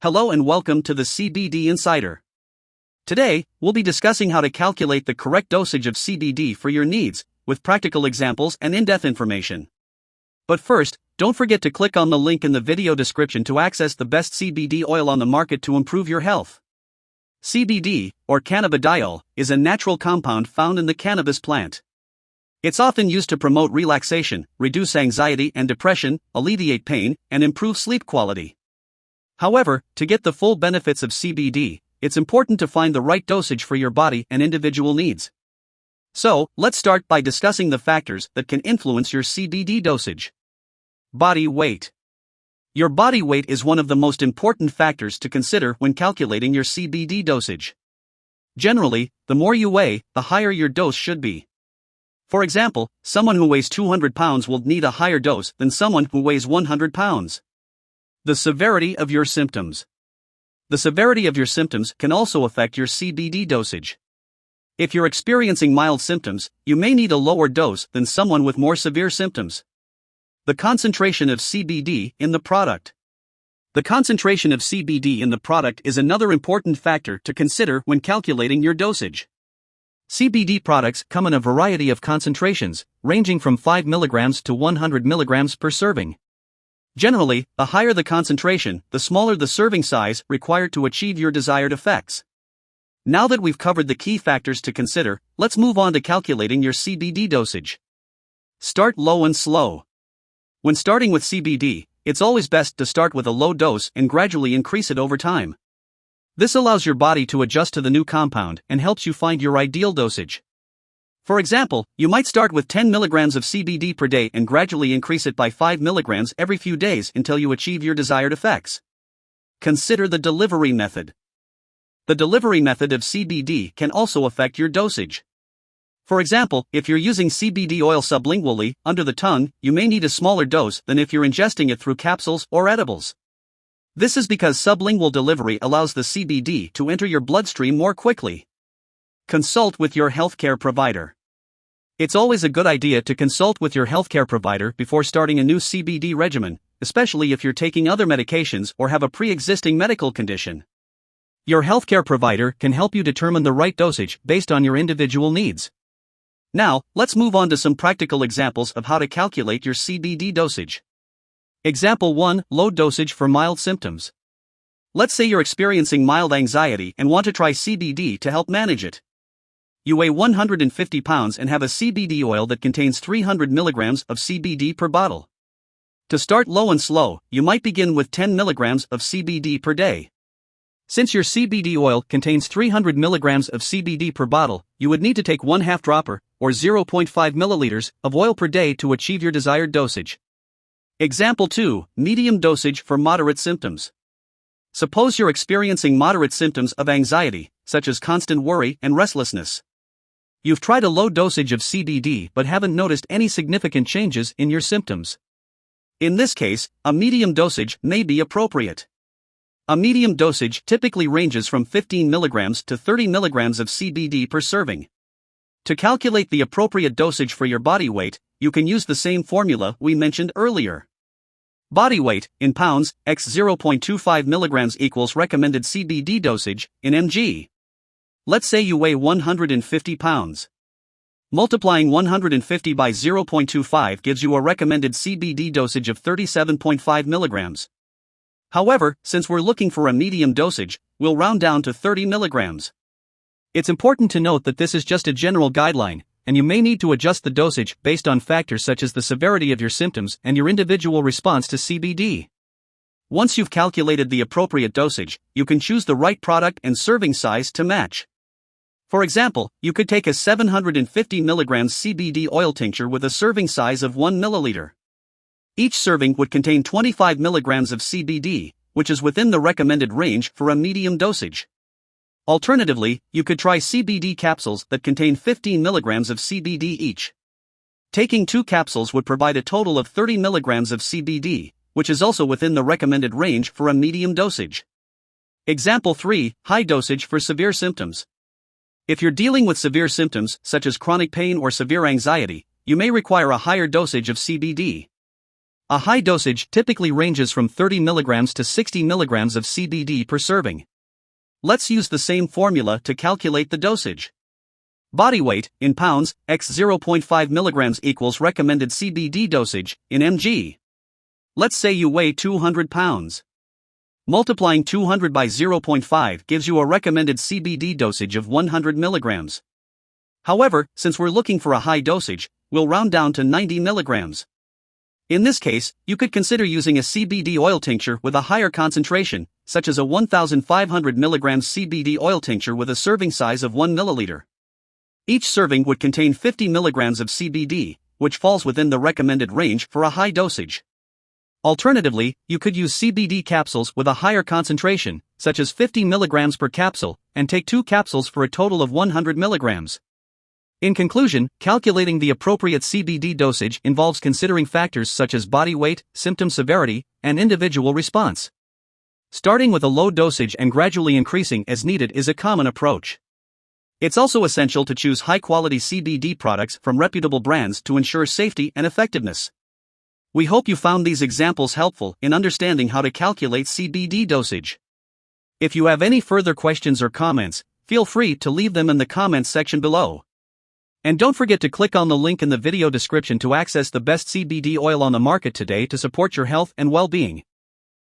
Hello and welcome to the CBD Insider. Today, we'll be discussing how to calculate the correct dosage of CBD for your needs, with practical examples and in-depth information. But first, don't forget to click on the link in the video description to access the best CBD oil on the market to improve your health. CBD, or cannabidiol, is a natural compound found in the cannabis plant. It's often used to promote relaxation, reduce anxiety and depression, alleviate pain, and improve sleep quality. However, to get the full benefits of CBD, it's important to find the right dosage for your body and individual needs. So, let's start by discussing the factors that can influence your CBD dosage. Body weight. Your body weight is one of the most important factors to consider when calculating your CBD dosage. Generally, the more you weigh, the higher your dose should be. For example, someone who weighs 200 pounds will need a higher dose than someone who weighs 100 pounds. The severity of your symptoms. The severity of your symptoms can also affect your CBD dosage. If you're experiencing mild symptoms, you may need a lower dose than someone with more severe symptoms. The concentration of CBD in the product. The concentration of CBD in the product is another important factor to consider when calculating your dosage. CBD products come in a variety of concentrations, ranging from 5 mg to 100 mg per serving. Generally, the higher the concentration, the smaller the serving size required to achieve your desired effects. Now that we've covered the key factors to consider, let's move on to calculating your CBD dosage. Start low and slow. When starting with CBD, it's always best to start with a low dose and gradually increase it over time. This allows your body to adjust to the new compound and helps you find your ideal dosage. For example, you might start with 10 mg of CBD per day and gradually increase it by 5 mg every few days until you achieve your desired effects. Consider the delivery method. The delivery method of CBD can also affect your dosage. For example, if you're using CBD oil sublingually, under the tongue, you may need a smaller dose than if you're ingesting it through capsules or edibles. This is because sublingual delivery allows the CBD to enter your bloodstream more quickly. Consult with your healthcare provider. It's always a good idea to consult with your healthcare provider before starting a new CBD regimen, especially if you're taking other medications or have a pre-existing medical condition. Your healthcare provider can help you determine the right dosage based on your individual needs. Now, let's move on to some practical examples of how to calculate your CBD dosage. Example 1: Low dosage for mild symptoms. Let's say you're experiencing mild anxiety and want to try CBD to help manage it. You weigh 150 pounds and have a CBD oil that contains 300 mg of CBD per bottle. To start low and slow, you might begin with 10 mg of CBD per day. Since your CBD oil contains 300 mg of CBD per bottle, you would need to take 1/2 dropper, or 0.5 milliliters, of oil per day to achieve your desired dosage. Example 2: Medium dosage for moderate symptoms. Suppose you're experiencing moderate symptoms of anxiety, such as constant worry and restlessness. You've tried a low dosage of CBD but haven't noticed any significant changes in your symptoms. In this case, a medium dosage may be appropriate. A medium dosage typically ranges from 15 mg to 30 mg of CBD per serving. To calculate the appropriate dosage for your body weight, you can use the same formula we mentioned earlier. Body weight, in pounds, x 0.25 mg equals recommended CBD dosage, in mg. Let's say you weigh 150 pounds. Multiplying 150 by 0.25 gives you a recommended CBD dosage of 37.5 mg. However, since we're looking for a medium dosage, we'll round down to 30 mg. It's important to note that this is just a general guideline, and you may need to adjust the dosage based on factors such as the severity of your symptoms and your individual response to CBD. Once you've calculated the appropriate dosage, you can choose the right product and serving size to match. For example, you could take a 750 mg CBD oil tincture with a serving size of 1 milliliter. Each serving would contain 25 mg of CBD, which is within the recommended range for a medium dosage. Alternatively, you could try CBD capsules that contain 15 mg of CBD each. Taking 2 capsules would provide a total of 30 mg of CBD, which is also within the recommended range for a medium dosage. Example 3: High dosage for severe symptoms. If you're dealing with severe symptoms, such as chronic pain or severe anxiety, you may require a higher dosage of CBD. A high dosage typically ranges from 30 mg to 60 mg of CBD per serving. Let's use the same formula to calculate the dosage. Body weight, in pounds, x 0.5 mg equals recommended CBD dosage, in mg. Let's say you weigh 200 pounds. Multiplying 200 by 0.5 gives you a recommended CBD dosage of 100 mg. However, since we're looking for a high dosage, we'll round down to 90 mg. In this case, you could consider using a CBD oil tincture with a higher concentration, such as a 1,500 mg CBD oil tincture with a serving size of 1 milliliter. Each serving would contain 50 mg of CBD, which falls within the recommended range for a high dosage. Alternatively, you could use CBD capsules with a higher concentration, such as 50 mg per capsule, and take 2 capsules for a total of 100 mg. In conclusion, calculating the appropriate CBD dosage involves considering factors such as body weight, symptom severity, and individual response. Starting with a low dosage and gradually increasing as needed is a common approach. It's also essential to choose high-quality CBD products from reputable brands to ensure safety and effectiveness. We hope you found these examples helpful in understanding how to calculate CBD dosage. If you have any further questions or comments, feel free to leave them in the comments section below. And don't forget to click on the link in the video description to access the best CBD oil on the market today to support your health and well-being.